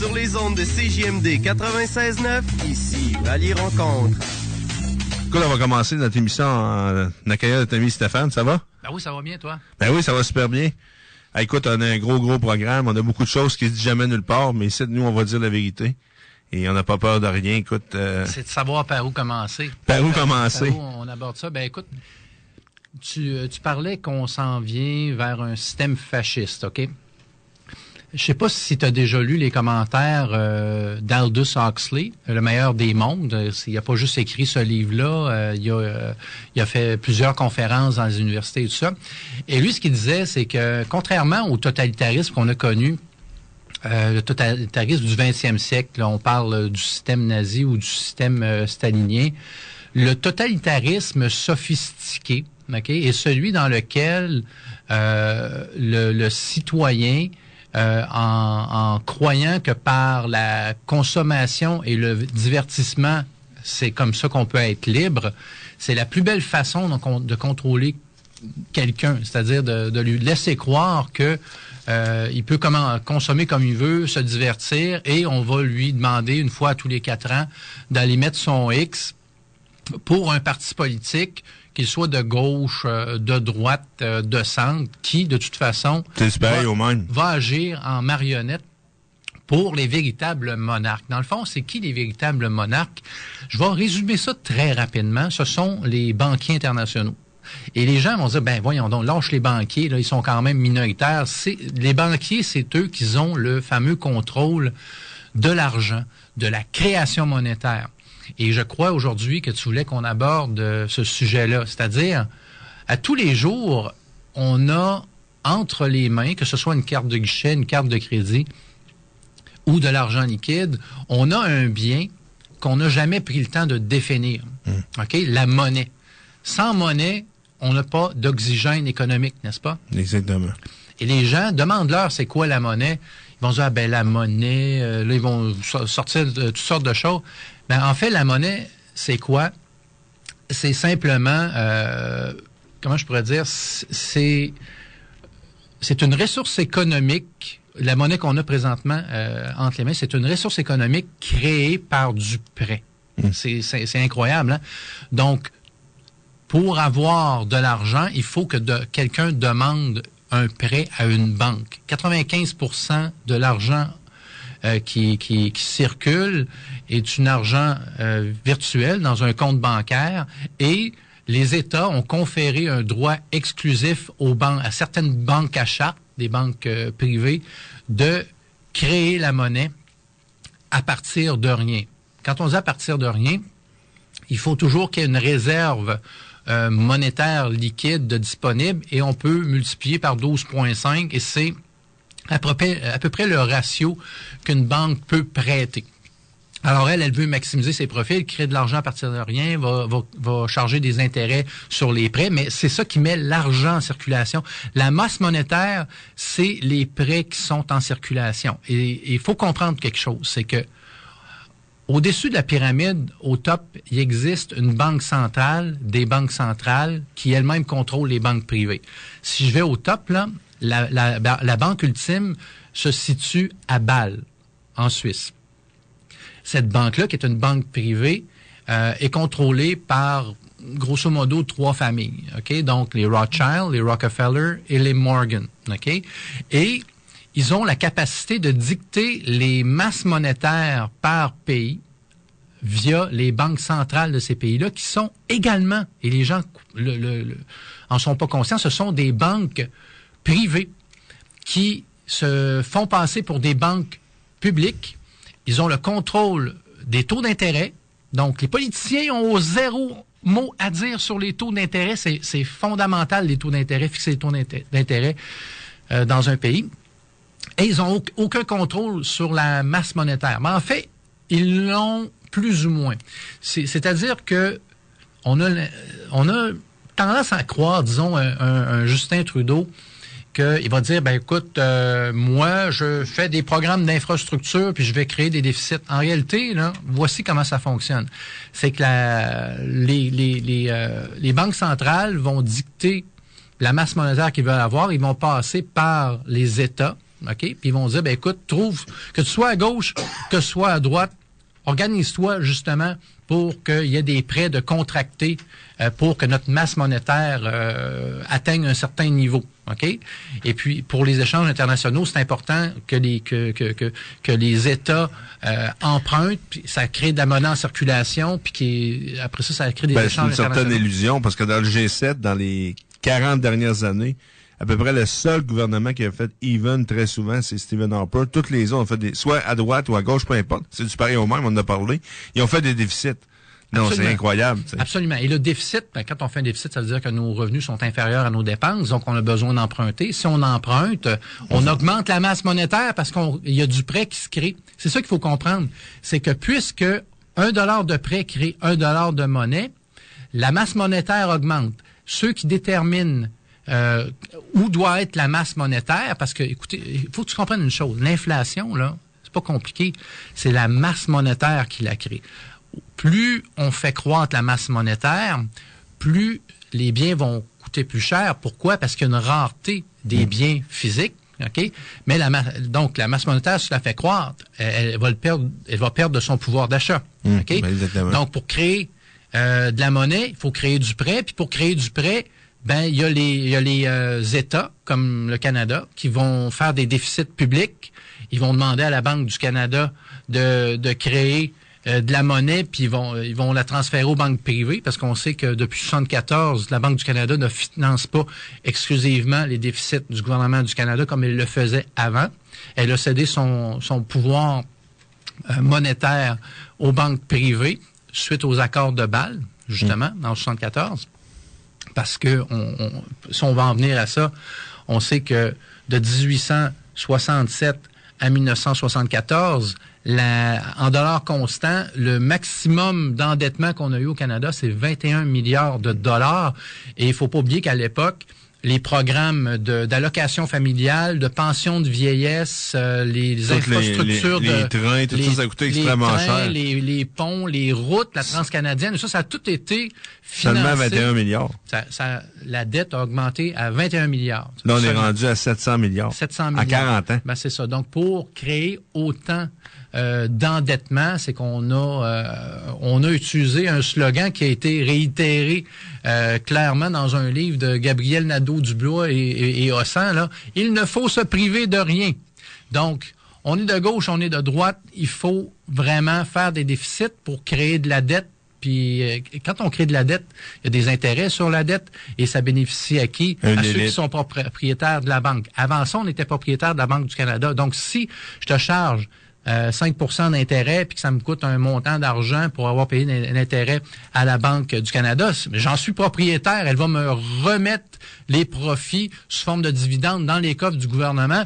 sur les ondes de CJMD 96.9, ici, Valley Rencontre. Écoute, on va commencer notre émission en accueillant notre ami Stéphane, ça va? Ben oui, ça va bien, toi? Ben oui, ça va super bien. Ah, écoute, on a un gros programme, on a beaucoup de choses qui se disent jamais nulle part, mais ici, nous, on va dire la vérité. Et on n'a pas peur de rien, écoute... C'est de savoir par où commencer. Par où commencer? Par où on aborde ça? Ben écoute, tu parlais qu'on s'en vient vers un système fasciste, OK? Je sais pas si tu as déjà lu les commentaires d'Aldous Huxley, Le meilleur des mondes. Il n'a pas juste écrit ce livre-là. Il a fait plusieurs conférences dans les universités et tout ça. Et lui, ce qu'il disait, c'est que contrairement au totalitarisme qu'on a connu, le totalitarisme du 20e siècle, là, on parle du système nazi ou du système stalinien, le totalitarisme sophistiqué, okay, est celui dans lequel le citoyen... en croyant que par la consommation et le divertissement, c'est comme ça qu'on peut être libre, c'est la plus belle façon de contrôler quelqu'un, c'est-à-dire de lui laisser croire que il peut consommer comme il veut, se divertir, et on va lui demander une fois à tous les 4 ans d'aller mettre son X pour un parti politique, qu'il soit de gauche, de droite, de centre, qui, de toute façon, va agir en marionnette pour les véritables monarques. Dans le fond, c'est qui les véritables monarques? Je vais résumer ça très rapidement. Ce sont les banquiers internationaux. Et les gens vont dire, ben voyons donc, lâche les banquiers, là, ils sont quand même minoritaires. Les banquiers, c'est eux qui ont le fameux contrôle de l'argent, de la création monétaire. Et je crois aujourd'hui que tu voulais qu'on aborde ce sujet-là. C'est-à-dire, à tous les jours, on a entre les mains, que ce soit une carte de guichet, une carte de crédit ou de l'argent liquide, on a un bien qu'on n'a jamais pris le temps de définir. OK? La monnaie. Sans monnaie, on n'a pas d'oxygène économique, n'est-ce pas? Exactement. Et les gens demandent-leur c'est quoi la monnaie. Ils vont dire, ah ben la monnaie, là, ils vont sortir toutes sortes de choses. Ben, en fait, la monnaie, c'est quoi? C'est simplement, comment je pourrais dire, c'est une ressource économique. La monnaie qu'on a présentement entre les mains, c'est une ressource économique créée par du prêt. C'est incroyable, hein? Donc, pour avoir de l'argent, il faut que quelqu'un demande un prêt à une banque. 95% de l'argent qui circule est un argent virtuel dans un compte bancaire, et les États ont conféré un droit exclusif à certaines banques à charte, des banques privées, de créer la monnaie à partir de rien. Quand on dit à partir de rien, il faut toujours qu'il y ait une réserve monétaire liquide disponible, et on peut multiplier par 12,5, et c'est à peu près le ratio qu'une banque peut prêter. Alors elle veut maximiser ses profits, créer de l'argent à partir de rien, va charger des intérêts sur les prêts, mais c'est ça qui met l'argent en circulation. La masse monétaire, c'est les prêts qui sont en circulation. Et il faut comprendre quelque chose, c'est que au-dessus de la pyramide, au top, il existe une banque centrale, des banques centrales qui elles-mêmes contrôlent les banques privées. Si je vais au top, là, la banque ultime se situe à Bâle, en Suisse. Cette banque-là, qui est une banque privée, est contrôlée par, grosso modo, 3 familles. Okay? Donc, les Rothschild, les Rockefeller et les Morgan. Okay? Et ils ont la capacité de dicter les masses monétaires par pays via les banques centrales de ces pays-là, qui sont également, et les gens en sont pas conscients, ce sont des banques privées qui se font passer pour des banques publiques. Ils ont le contrôle des taux d'intérêt. Donc, les politiciens ont 0 mot à dire sur les taux d'intérêt. C'est fondamental, les taux d'intérêt, fixer les taux d'intérêt dans un pays. Et ils n'ont aucun contrôle sur la masse monétaire. Mais en fait, ils l'ont plus ou moins. C'est-à-dire que on a tendance à croire, disons, un Justin Trudeau, qu'il va dire, ben écoute, moi, je fais des programmes d'infrastructure puis je vais créer des déficits. En réalité, là, voici comment ça fonctionne. C'est que les banques centrales vont dicter la masse monétaire qu'ils veulent avoir. Ils vont passer par les États, OK? Puis ils vont dire, ben écoute, trouve, que tu sois à gauche, que tu sois à droite, organise-toi justement pour qu'il y ait des prêts de contractés pour que notre masse monétaire atteigne un certain niveau. OK? Et puis, pour les échanges internationaux, c'est important que les États empruntent, puis ça crée de la monnaie en circulation, puis après ça crée des échanges internationaux. C'est une certaine illusion, parce que dans le G7, dans les 40 dernières années, à peu près le seul gouvernement qui a fait even très souvent, c'est Stephen Harper. Toutes les autres ont fait soit à droite ou à gauche, peu importe. C'est du pareil au même, on en a parlé. Ils ont fait des déficits. Non, c'est incroyable. T'sais. Absolument. Et le déficit, quand on fait un déficit, ça veut dire que nos revenus sont inférieurs à nos dépenses, donc on a besoin d'emprunter. Si on emprunte, on augmente la masse monétaire parce qu'il y a du prêt qui se crée. C'est ça qu'il faut comprendre. C'est que puisque $1 de prêt crée $1 de monnaie, la masse monétaire augmente. Ceux qui déterminent où doit être la masse monétaire, parce que, écoutez, il faut que tu comprennes une chose. L'inflation, là, c'est pas compliqué. C'est la masse monétaire qui la crée. Plus on fait croître la masse monétaire, plus les biens vont coûter plus cher. Pourquoi? Parce qu'il y a une rareté des biens physiques. OK? Mais donc, la masse monétaire, si tu la fait croître, elle va perdre de son pouvoir d'achat. OK? Donc, pour créer de la monnaie, il faut créer du prêt. Puis pour créer du prêt, il y a les États, comme le Canada, qui vont faire des déficits publics. Ils vont demander à la Banque du Canada de créer de la monnaie, puis ils vont la transférer aux banques privées, parce qu'on sait que depuis 1974, la Banque du Canada ne finance pas exclusivement les déficits du gouvernement du Canada comme elle le faisait avant. Elle a cédé son pouvoir monétaire aux banques privées suite aux accords de Bâle, justement, en 1974. Parce que si on va en venir à ça, on sait que de 1867 à 1974, en dollars constants, le maximum d'endettement qu'on a eu au Canada, c'est 21 milliards de dollars. Et il faut pas oublier qu'à l'époque, les programmes d'allocation familiale, de pension de vieillesse, les infrastructures les trains, tout ça coûtait extrêmement cher. Les ponts, les routes, la transcanadienne, ça a tout été financé. Seulement 21 milliards. La dette a augmenté à 21 milliards. Là, on est rendu à 700 milliards. 700 milliards. À 40 ans. C'est ça. Donc, pour créer autant d'endettement, c'est qu'on a utilisé un slogan qui a été réitéré clairement dans un livre de Gabriel Nadeau-Dubois et Hossan, là. Il ne faut se priver de rien. Donc, on est de gauche, on est de droite. Il faut vraiment faire des déficits pour créer de la dette. Puis, quand on crée de la dette, il y a des intérêts sur la dette et ça bénéficie à qui? À ceux qui sont propriétaires de la banque. Avant ça, on était propriétaire de la Banque du Canada. Donc, si je te charge 5% d'intérêt, puis que ça me coûte un montant d'argent pour avoir payé l'intérêt à la Banque du Canada, j'en suis propriétaire. Elle va me remettre les profits sous forme de dividendes dans les coffres du gouvernement.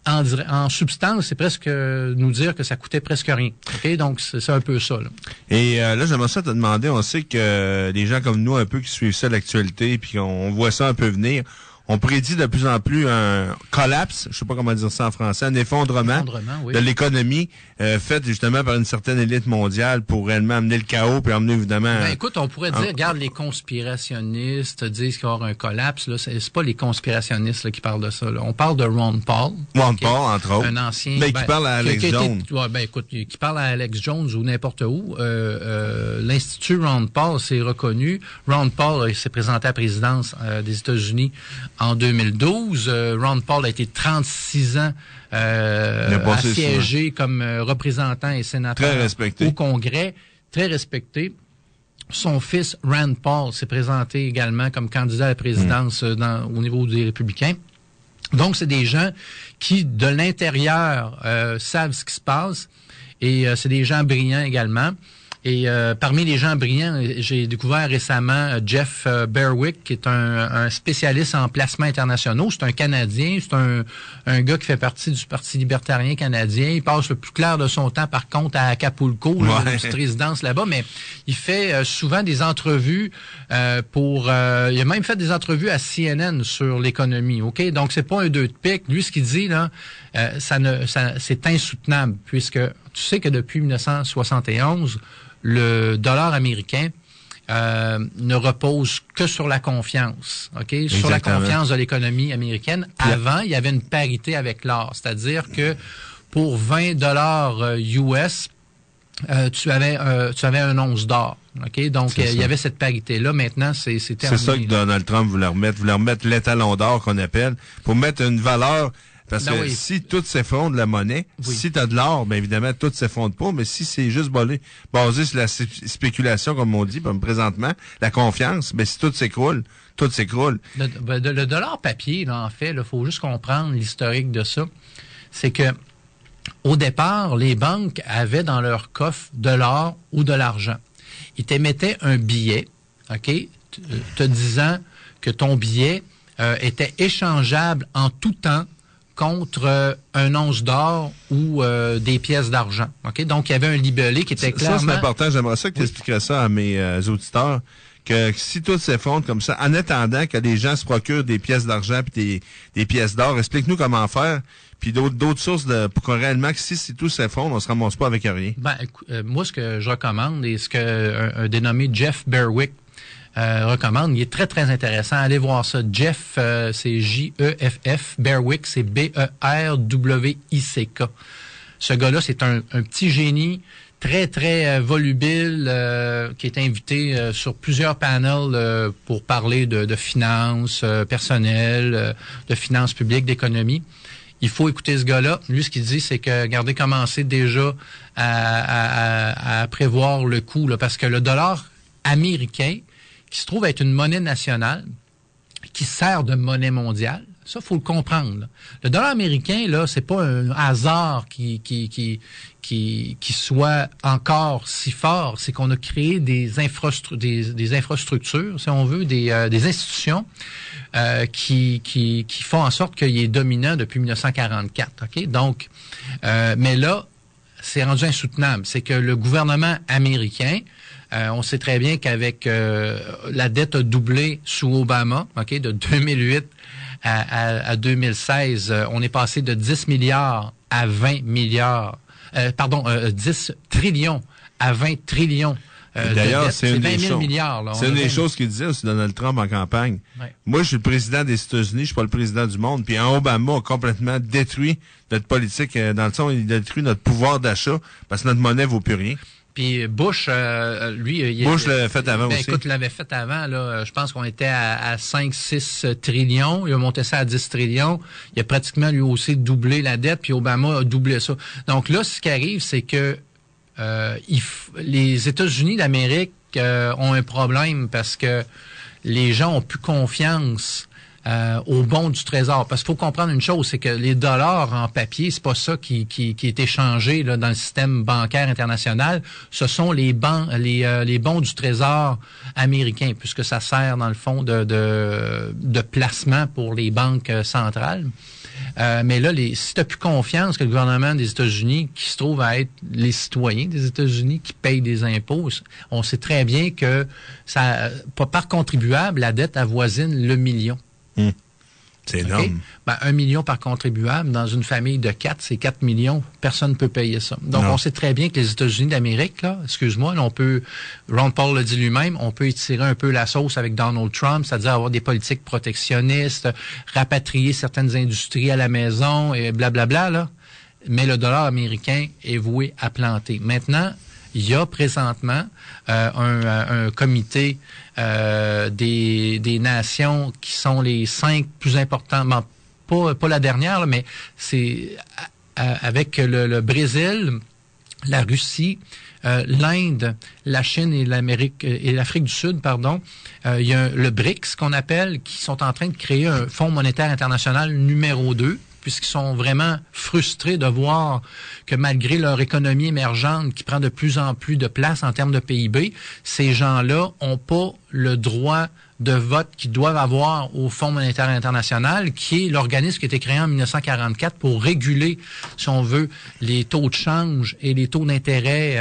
En substance, c'est presque nous dire que ça coûtait presque rien. Okay? Donc, c'est un peu ça. Là. Et là, j'aimerais ça te demander, on sait que des gens comme nous, un peu qui suivent ça, l'actualité, puis on voit ça un peu venir, on prédit de plus en plus un collapse, je sais pas comment dire ça en français, un effondrement oui. de l'économie fait justement par une certaine élite mondiale pour réellement amener le chaos puis amener évidemment... écoute, on pourrait dire, regarde, les conspirationnistes disent qu'il va y avoir un collapse. Là, c'est pas les conspirationnistes là, qui parlent de ça. Là. On parle de Ron Paul. Ron Paul, entre autres. Un ancien... qui parle à Alex Jones. Qui parle à Alex Jones ou n'importe où. L'Institut Ron Paul s'est reconnu. Ron Paul s'est présenté à la présidence des États-Unis en 2012. Ron Paul a été 36 ans assiégé comme représentant et sénateur au Congrès. Très respecté. Son fils, Rand Paul, s'est présenté également comme candidat à la présidence au niveau des Républicains. Donc, c'est des gens qui, de l'intérieur, savent ce qui se passe. Et c'est des gens brillants également. Et parmi les gens brillants, j'ai découvert récemment Jeff Berwick, qui est un spécialiste en placements internationaux. C'est un Canadien, c'est un gars qui fait partie du Parti libertarien canadien. Il passe le plus clair de son temps, par contre, à Acapulco, une petite résidence là-bas. Mais il fait souvent des entrevues il a même fait des entrevues à CNN sur l'économie. Ok, donc c'est pas un deux de pique. Lui, ce qu'il dit là, c'est insoutenable, puisque tu sais que depuis 1971, le dollar américain ne repose que sur la confiance, OK? Exactement. Sur la confiance de l'économie américaine. Avant, il y avait une parité avec l'or, c'est-à-dire que pour 20 $ US, tu avais un once d'or. OK? Donc, il y avait cette parité-là. Maintenant, c'est terminé. C'est ça que Donald Trump voulait remettre l'étalon d'or qu'on appelle, pour mettre une valeur. Parce que si tout s'effondre, la monnaie, si tu as de l'or, bien évidemment, tout s'effondre pas, mais si c'est juste basé sur la spéculation, comme on dit, présentement, la confiance, bien si tout s'écroule, tout s'écroule. Le dollar papier, là, en fait, il faut juste comprendre l'historique de ça. C'est que au départ, les banques avaient dans leur coffre de l'or ou de l'argent. Ils t'émettaient un billet, OK, te disant que ton billet était échangeable en tout temps contre un once d'or ou des pièces d'argent. OK? Donc, il y avait un libellé qui était clairement... Ça, c'est important. J'aimerais ça que tu expliquerais ça à mes auditeurs, que si tout s'effondre comme ça, en attendant que les gens se procurent des pièces d'argent puis des pièces d'or, explique-nous comment faire, puis d'autres sources pour qu'on réellement que si tout s'effondre, on se ramasse pas avec rien. Moi, ce que je recommande et ce que un dénommé Jeff Berwick recommande. Il est très, très intéressant. Allez voir ça. Jeff, c'est J-E-F-F. Berwick, c'est B-E-R-W-I-C-K. Ce gars-là, c'est un petit génie très, très volubile qui est invité sur plusieurs panels pour parler de finances personnelles, de finances publiques, d'économie. Il faut écouter ce gars-là. Lui, ce qu'il dit, c'est que, regardez, commencez déjà à prévoir le coût, là, parce que le dollar américain, qui se trouve être une monnaie nationale, qui sert de monnaie mondiale. Ça, faut le comprendre. Là. Le dollar américain, là, c'est pas un hasard qui soit encore si fort. C'est qu'on a créé des infrastructures, si on veut, des institutions qui font en sorte qu'il est dominant depuis 1944. OK? Donc, mais là, c'est rendu insoutenable. C'est que le gouvernement américain, on sait très bien qu'avec la dette a doublé sous Obama, OK, de 2008 à 2016, on est passé de 10 milliards à 20 milliards, 10 trillions à 20 trillions. D'ailleurs, c'est une 20 000 milliards. Là, c'est une des choses qu'il disait aussi Donald Trump en campagne. Ouais. Moi, je suis le président des États-Unis, je suis pas le président du monde. Puis Obama a complètement détruit notre politique. Dans le sens, il a détruit notre pouvoir d'achat parce que notre monnaie vaut plus rien. Puis Bush, lui... Bush l'avait fait avant aussi. Écoute, l'avait fait avant. Là, je pense qu'on était à 5-6 trillions. Il a monté ça à 10 trillions. Il a pratiquement lui aussi doublé la dette, puis Obama a doublé ça. Donc là, ce qui arrive, c'est que les États-Unis d'Amérique ont un problème parce que les gens ont plus confiance au bons du Trésor. Parce qu'il faut comprendre une chose, c'est que les dollars en papier, c'est pas ça qui est échangé là, dans le système bancaire international. Ce sont les bons du Trésor américains, puisque ça sert dans le fond de placement pour les banques centrales. Mais là, si tu n'as plus confiance que le gouvernement des États-Unis, qui se trouve à être les citoyens des États-Unis qui payent des impôts, on sait très bien que ça, par contribuable, la dette avoisine le million. C'est énorme. Okay? 1 million par contribuable, dans une famille de 4, c'est 4 millions. Personne ne peut payer ça. Donc, on sait très bien que les États-Unis d'Amérique, là, excuse-moi, là, Ron Paul l'a dit lui-même, on peut étirer un peu la sauce avec Donald Trump, c'est-à-dire avoir des politiques protectionnistes, rapatrier certaines industries à la maison, et blablabla, là. Mais le dollar américain est voué à planter. Maintenant, il y a présentement un comité des nations qui sont les 5 plus importantes, pas la dernière, là, mais c'est avec le Brésil, la Russie, l'Inde, la Chine et l'Afrique du Sud, pardon. Il y a le BRICS qu'on appelle, qui sont en train de créer un Fonds monétaire international numéro 2. Puisqu'ils sont vraiment frustrés de voir que malgré leur économie émergente qui prend de plus en plus de place en termes de PIB, ces gens-là ont pas le droit de vote qu'ils doivent avoir au Fonds monétaire international, qui est l'organisme qui a été créé en 1944 pour réguler, si on veut, les taux de change et les taux d'intérêt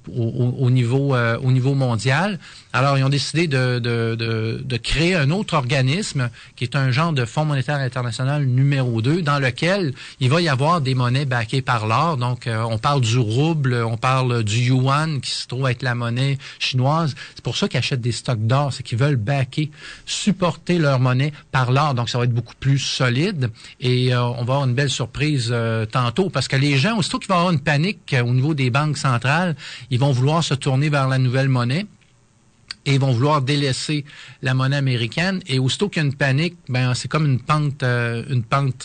au niveau mondial. Alors, ils ont décidé de créer un autre organisme qui est un genre de Fonds monétaire international numéro 2, dans lequel il va y avoir des monnaies backées par l'or. Donc, on parle du rouble, on parle du yuan, qui se trouve être la monnaie chinoise. C'est pour ça qu'ils achètent des stocks d'or, c'est qu'ils veulent backer, supporter leur monnaie par l'or. Donc, ça va être beaucoup plus solide et on va avoir une belle surprise tantôt, parce que les gens, aussitôt qu'il va y avoir une panique au niveau des banques centrales, ils vont vouloir se tourner vers la nouvelle monnaie. Et ils vont vouloir délaisser la monnaie américaine. Et aussitôt qu'il y a une panique, ben c'est comme une pente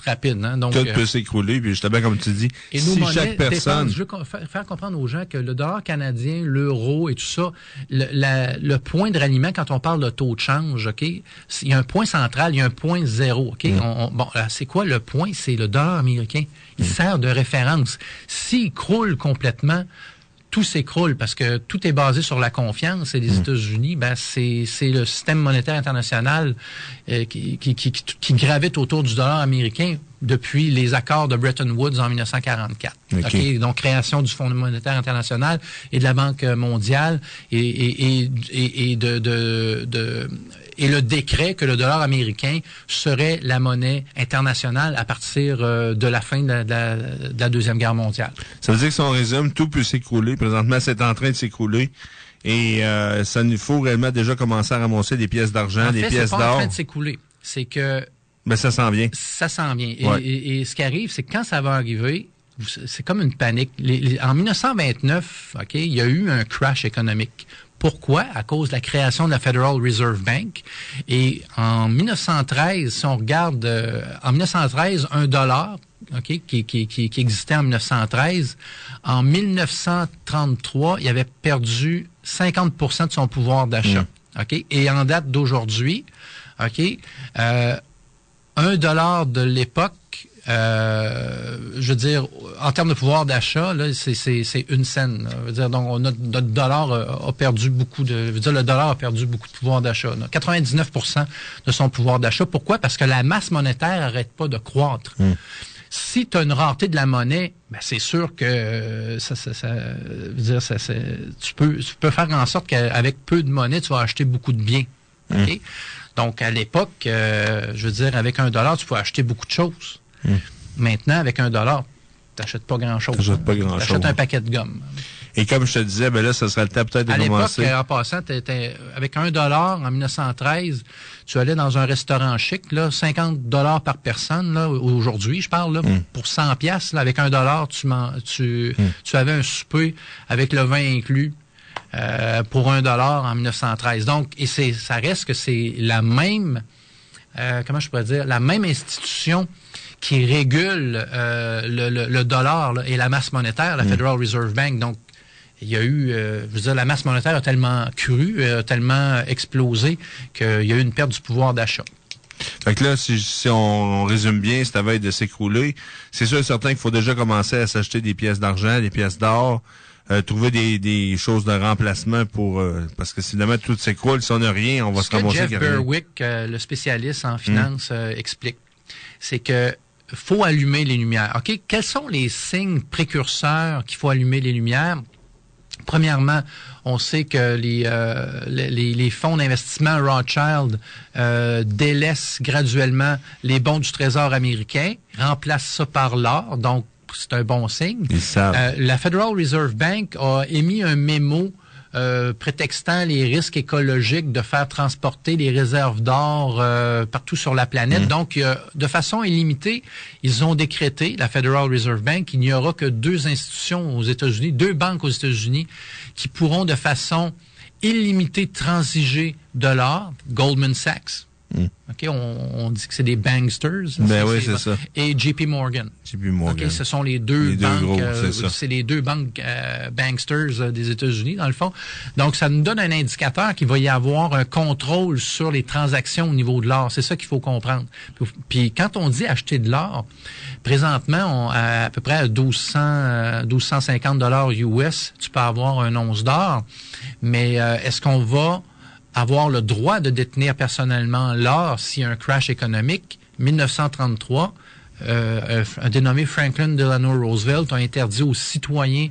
rapide. Hein? Donc, tout peut s'écrouler. Puis justement, comme tu dis, et si chaque personne... Je veux faire comprendre aux gens que le dollar canadien, l'euro et tout ça, le point de ralliement, quand on parle de taux de change, OK, il y a un point central, il y a un point zéro. OK? Bon, c'est quoi le point? C'est le dollar américain. Il sert de référence. S'il croule complètement, tout s'écroule parce que tout est basé sur la confiance. Et les États-Unis, ben c'est le système monétaire international qui gravite autour du dollar américain depuis les accords de Bretton Woods en 1944. Okay. Donc, création du Fonds monétaire international et de la Banque mondiale et le décret que le dollar américain serait la monnaie internationale à partir de la fin de la Deuxième Guerre mondiale. Ça veut dire que si on résume, tout peut s'écrouler. Présentement, c'est en train de s'écrouler. Et ça nous faut réellement déjà commencer à ramasser des pièces d'argent, des pièces d'or. C'est pas en train de s'écouler. C'est que... Ben, ça s'en vient. Ça s'en vient. Ouais. Et ce qui arrive, c'est que quand ça va arriver, c'est comme une panique. En 1929, OK, il y a eu un crash économique. Pourquoi? À cause de la création de la Federal Reserve Bank. Et en 1913, si on regarde, en 1913, un dollar, OK, qui existait en 1913, en 1933, il avait perdu 50% de son pouvoir d'achat. OK? Et en date d'aujourd'hui, OK, un dollar de l'époque, je veux dire, en termes de pouvoir d'achat, là, c'est une scène. Je veux dire, donc, notre dollar a perdu beaucoup je veux dire, le dollar a perdu beaucoup de pouvoir d'achat. 99% de son pouvoir d'achat. Pourquoi? Parce que la masse monétaire n'arrête pas de croître. Si tu as une rareté de la monnaie, ben c'est sûr que tu peux faire en sorte qu'avec peu de monnaie, tu vas acheter beaucoup de biens. Okay? Donc, à l'époque, je veux dire, avec un dollar, tu peux acheter beaucoup de choses. Maintenant, avec un dollar, tu n'achètes pas grand-chose. Tu achètes un paquet de gomme. Et comme je te disais, ben là, ça serait le temps peut-être de commencer. À l'époque, en passant, avec un dollar en 1913, tu allais dans un restaurant chic, là, 50 $ par personne, là, aujourd'hui, je parle, là, pour 100 piastres, là, avec un dollar, tu avais un souper avec le vin inclus. Pour $1 en 1913. Donc, et ça reste que c'est la même, comment je pourrais dire, la même institution qui régule le dollar là, et la masse monétaire, la Federal Reserve Bank. Donc, il y a eu, je veux dire, la masse monétaire a tellement cru, tellement explosé qu'il y a eu une perte du pouvoir d'achat. Fait que là, si on résume bien, c'est à veille de s'écrouler, c'est sûr et certain qu'il faut déjà commencer à s'acheter des pièces d'argent, des pièces d'or, trouver des choses de remplacement pour parce que si demain tout s'écroule, si on n'a rien, on va se ramasser. Ce que Jeff Berwick, le spécialiste en finance, explique, c'est que faut allumer les lumières. OK? Quels sont les signes précurseurs qu'il faut allumer les lumières? Premièrement, on sait que les fonds d'investissement Rothschild délaissent graduellement les bons du Trésor américain, remplacent ça par l'or, donc c'est un bon signe. La Federal Reserve Bank a émis un mémo prétextant les risques écologiques de faire transporter les réserves d'or partout sur la planète. Donc, de façon illimitée, ils ont décrété, la Federal Reserve Bank, qu'il n'y aura que 2 institutions aux États-Unis, 2 banques aux États-Unis, qui pourront de façon illimitée transiger de l'or, Goldman Sachs. OK, on dit que c'est des banksters. Ben oui, c'est ça. Et JP Morgan. JP Morgan. OK, ce sont les deux banques. C'est les deux banques banksters des États-Unis, dans le fond. Donc, ça nous donne un indicateur qu'il va y avoir un contrôle sur les transactions au niveau de l'or. C'est ça qu'il faut comprendre. Puis, quand on dit acheter de l'or, présentement, à peu près à 1250 $ US, tu peux avoir un once d'or. Mais est-ce qu'on va avoir le droit de détenir personnellement l'or s'il y a un crash économique. 1933, un dénommé Franklin Delano Roosevelt a interdit aux citoyens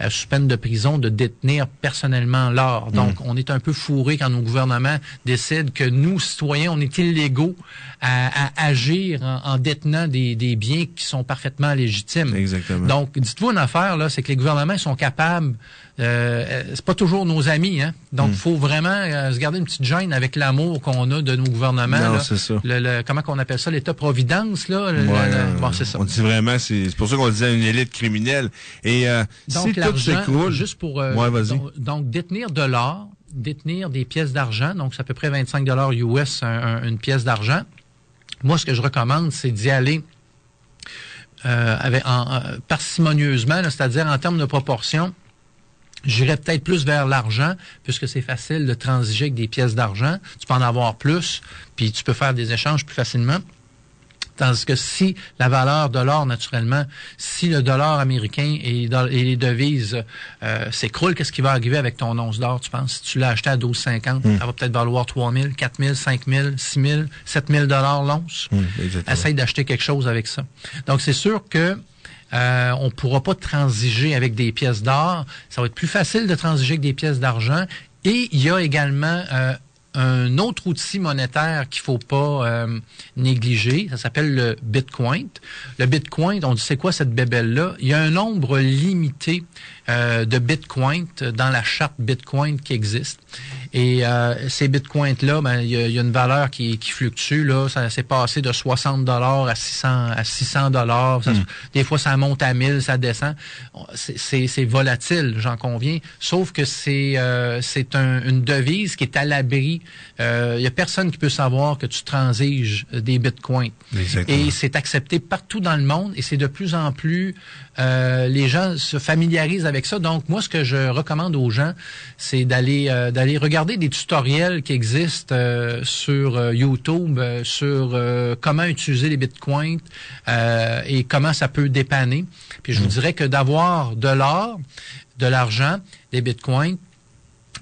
sous peine de prison de détenir personnellement l'or. Donc, on est un peu fourré quand nos gouvernements décident que nous, citoyens, on est illégaux à agir en détenant des biens qui sont parfaitement légitimes. Exactement. Donc, dites-vous une affaire, là, c'est que les gouvernements sont capables... c'est pas toujours nos amis, hein. Donc, il faut vraiment se garder une petite gêne avec l'amour qu'on a de nos gouvernements. Non, là. c'est ça. Comment qu'on appelle ça? L'État-providence, là? Bon, c'est ça. On dit vraiment, c'est pour ça qu'on disait une élite criminelle. Et donc, si tout s'écroule... juste pour... vas-y. Donc, détenir de l'or, détenir des pièces d'argent, donc c'est à peu près 25 $ US une pièce d'argent. Moi, ce que je recommande, c'est d'y aller parcimonieusement, là, c'est-à-dire en termes de proportion. J'irais peut-être plus vers l'argent, puisque c'est facile de transiger avec des pièces d'argent. Tu peux en avoir plus, puis tu peux faire des échanges plus facilement. Tandis que si la valeur de l'or, naturellement, si le dollar américain et les devises s'écroulent, qu'est-ce qui va arriver avec ton once d'or, tu penses? Si tu l'as acheté à 12,50, ça va peut-être valoir 3 000, 4 000, 5 000, 6 000, 7 000 $ l'once. Essaye d'acheter quelque chose avec ça. Donc, c'est sûr que on ne pourra pas transiger avec des pièces d'or. Ça va être plus facile de transiger avec des pièces d'argent. Et il y a également un autre outil monétaire qu'il faut pas négliger. Ça s'appelle le Bitcoin. Le Bitcoin, on dit c'est quoi cette bébelle-là? Il y a un nombre limité de Bitcoin dans la charte Bitcoin qui existe. Et ces Bitcoins-là, il y a une valeur qui fluctue. Là, ça s'est passé de 60 $ à 600 $. Des fois, ça monte à 1000, ça descend. C'est volatile, j'en conviens. Sauf que c'est une devise qui est à l'abri. Il y a personne qui peut savoir que tu transiges des Bitcoins. Exactement. Et c'est accepté partout dans le monde. Et c'est de plus en plus... les gens se familiarisent avec ça. Donc, moi, ce que je recommande aux gens, c'est d'aller regarder des tutoriels qui existent sur YouTube sur comment utiliser les bitcoins et comment ça peut dépanner. Puis, je vous dirais que d'avoir de l'or, de l'argent, des bitcoins,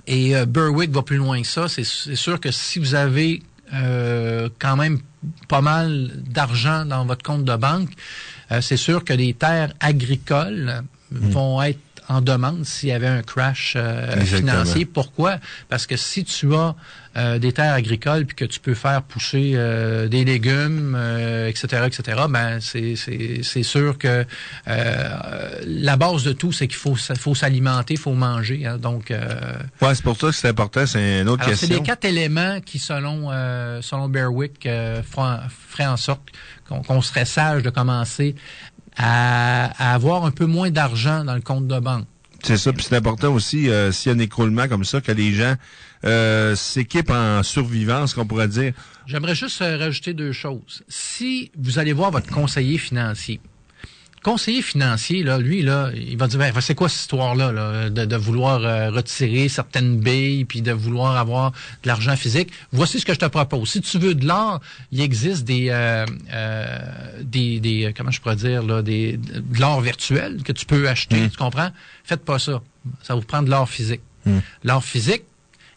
et Berwick va plus loin que ça. C'est sûr que si vous avez quand même pas mal d'argent dans votre compte de banque, c'est sûr que les terres agricoles vont être en demande s'il y avait un crash financier. Pourquoi? Parce que si tu as des terres agricoles puis que tu peux faire pousser des légumes, etc., ben c'est sûr que la base de tout, c'est qu'il faut s'alimenter, il faut manger. Hein, donc, ouais, c'est pour ça que c'est important. C'est une autre question. C'est les 4 éléments qui, selon Berwick, feraient en sorte qu'on serait sage de commencer à avoir un peu moins d'argent dans le compte de banque. C'est ça, puis c'est important aussi, s'il y a un écroulement comme ça, que les gens s'équipent en survivance, qu'on pourrait dire. J'aimerais juste rajouter 2 choses. Si vous allez voir votre conseiller financier, là, lui, là, il va dire, c'est quoi cette histoire-là, là, de vouloir retirer certaines billes puis de vouloir avoir de l'argent physique? Voici ce que je te propose. Si tu veux de l'or, il existe des comment je pourrais dire, là, de l'or virtuel que tu peux acheter, tu comprends? Faites pas ça. Ça vous prend de l'or physique. L'or physique,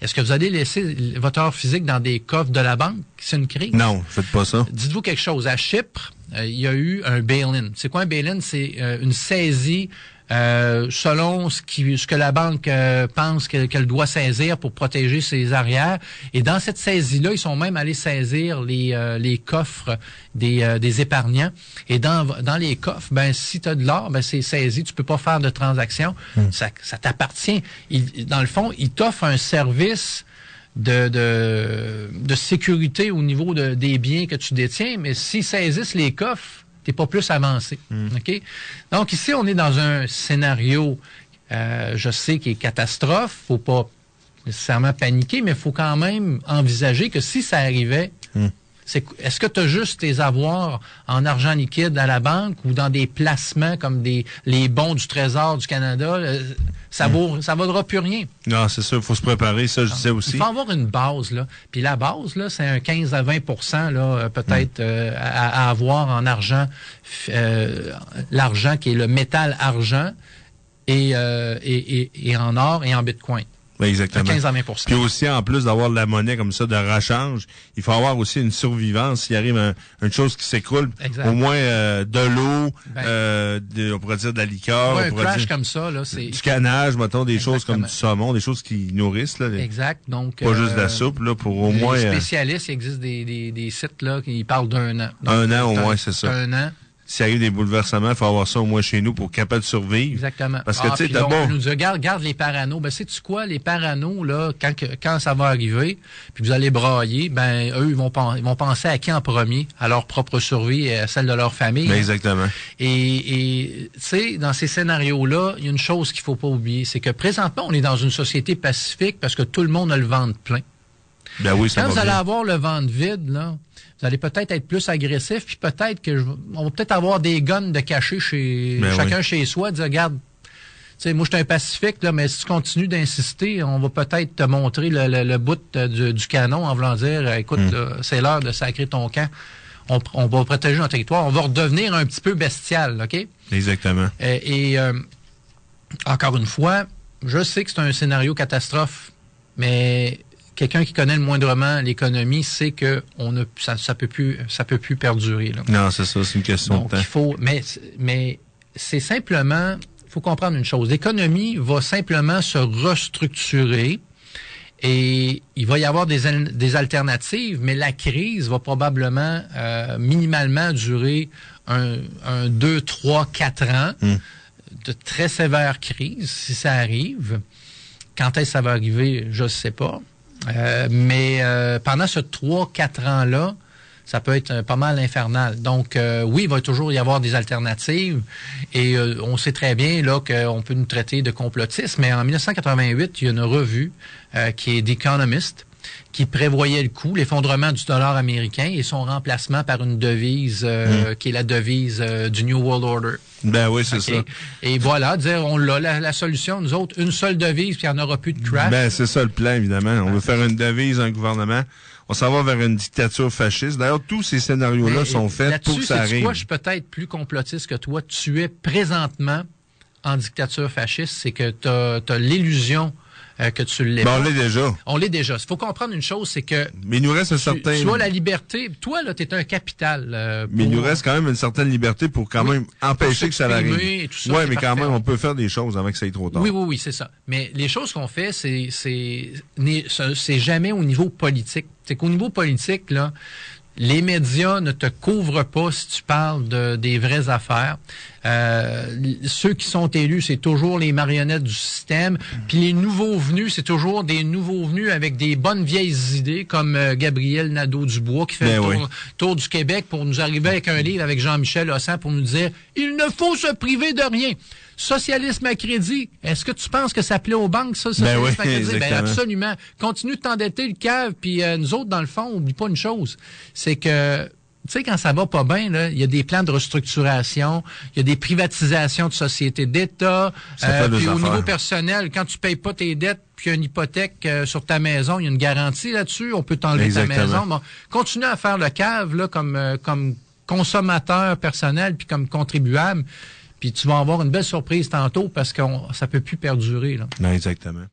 est-ce que vous allez laisser votre or physique dans des coffres de la banque? C'est une crise. Non, faites pas ça. Dites-vous quelque chose. À Chypre, il y a eu un bail-in. C'est quoi un bail-in? C'est une saisie selon ce que la banque pense qu'elle doit saisir pour protéger ses arrières. Et dans cette saisie-là, ils sont même allés saisir les coffres des épargnants. Et dans les coffres, si tu as de l'or, c'est saisi, tu peux pas faire de transaction. Ça t'appartient. Dans le fond, ils t'offrent un service de sécurité au niveau des biens que tu détiens, mais s'ils saisissent les coffres, t'es pas plus avancé. OK? Donc ici, on est dans un scénario, je sais, qui est catastrophe. Faut pas nécessairement paniquer, mais il faut quand même envisager que si ça arrivait, est-ce que tu as juste tes avoirs en argent liquide à la banque ou dans des placements comme les bons du Trésor du Canada? Ça vaudra plus rien. Non, c'est ça, il faut se préparer, ça je sais aussi. Il faut avoir une base, là. Puis la base, là, c'est un 15 à 20 % là, peut-être à avoir en argent, l'argent qui est le métal argent et en or et en bitcoin. Ben, exactement. De 15 à 20 Puis aussi, en plus d'avoir de la monnaie comme ça, de rechange, il faut avoir aussi une survivance. S'il arrive une chose qui s'écroule, exact. au moins de l'eau, on pourrait dire de la liqueur. Ouais, on un pourrait crash dire comme ça, là, c'est... du canage, mettons, des Exactement. choses comme du saumon, des choses qui nourrissent. Là, exact. Donc, pas juste de la soupe, là, pour au moins... Les spécialistes, il existe des sites là qui parlent d'1 an. Donc, un an au moins, c'est ça. Un an. S'il arrive des bouleversements, il faut avoir ça au moins chez nous pour être capable de survivre. Exactement. Parce que, tu sais, puis là, d'abord... on nous dit, regarde les paranos. Ben, sais-tu quoi? Les paranos, là, quand ça va arriver, puis vous allez brailler, ben, eux, ils vont penser à qui en premier? À leur propre survie et à celle de leur famille. Ben, exactement. Et tu sais, dans ces scénarios-là, il y a une chose qu'il faut pas oublier, c'est que présentement, on est dans une société pacifique parce que tout le monde a le ventre plein. Ben oui, ça Quand va vous allez bien. avoir le ventre vide, là, vous allez peut-être être plus agressif, puis peut-être on va peut-être avoir des guns de cacher chacun chez soi, dire, regarde, tu sais, moi, je suis un pacifique, là, mais si tu continues d'insister, on va peut-être te montrer le bout du canon en voulant dire, écoute, là, c'est l'heure de sacrer ton camp. On va protéger notre territoire. On va redevenir un petit peu bestial, OK? Exactement. Encore une fois, je sais que c'est un scénario catastrophe, mais quelqu'un qui connaît le moindrement l'économie sait que ça peut plus perdurer. Là. Non, c'est ça, c'est une question Donc, de temps. il faut, mais c'est simplement, il faut comprendre une chose. L'économie va simplement se restructurer et il va y avoir des alternatives, mais la crise va probablement minimalement durer un 2, 3, 4 ans de très sévères crises, si ça arrive. Quand est-ce que ça va arriver, je ne sais pas. Mais pendant ce 3-4 ans-là, ça peut être pas mal infernal. Donc, oui, il va toujours y avoir des alternatives. Et on sait très bien là qu'on peut nous traiter de complotistes. Mais en 1988, il y a une revue qui est The Economist qui prévoyait le coup, l'effondrement du dollar américain et son remplacement par une devise qui est la devise du New World Order. Ben oui, c'est ça. Et voilà, dire on l'a, la solution, nous autres, une seule devise, puis il n'y en aura plus de crash. Ben c'est ça le plan, évidemment. On veut faire une devise, un gouvernement. On s'en va vers une dictature fasciste. D'ailleurs, tous ces scénarios-là sont faits pour que ça arrive. Moi, je suis peut-être plus complotiste que toi. Tu es présentement en dictature fasciste. C'est que tu as l'illusion que tu l'es. Ben, on l'est déjà. On l'est déjà. Il faut comprendre une chose, c'est que... Mais il nous reste un certain... Tu as la liberté. Toi, là, tu es un capital. Mais il nous reste quand même une certaine liberté pour quand même empêcher que ça arrive. Oui, mais quand même, on peut faire des choses avant que ça aille trop tard. Oui, c'est ça. Mais les choses qu'on fait, c'est jamais au niveau politique. C'est qu'au niveau politique, là, les médias ne te couvrent pas si tu parles des vraies affaires. Ceux qui sont élus, c'est toujours les marionnettes du système. Puis les nouveaux venus, c'est toujours des nouveaux venus avec des bonnes vieilles idées, comme Gabriel Nadeau-Dubois qui fait le tour du Québec pour nous arriver avec un livre avec Jean-Michel Hossan pour nous dire « Il ne faut se priver de rien ». Socialisme à crédit. Est-ce que tu penses que ça plaît aux banques, ça, socialisme à crédit? Ben absolument. Continue de t'endetter le cave, puis nous autres, dans le fond, oublie pas une chose. C'est que, tu sais, quand ça va pas bien, là, il y a des plans de restructuration, il y a des privatisations de sociétés d'État, puis au niveau personnel, quand tu payes pas tes dettes, puis il y a une hypothèque sur ta maison, il y a une garantie là-dessus, on peut t'enlever ta maison. Bon, continue à faire le cave, là, comme consommateur personnel, puis comme contribuable. Puis tu vas avoir une belle surprise tantôt parce que ça peut plus perdurer. Là. Non, exactement.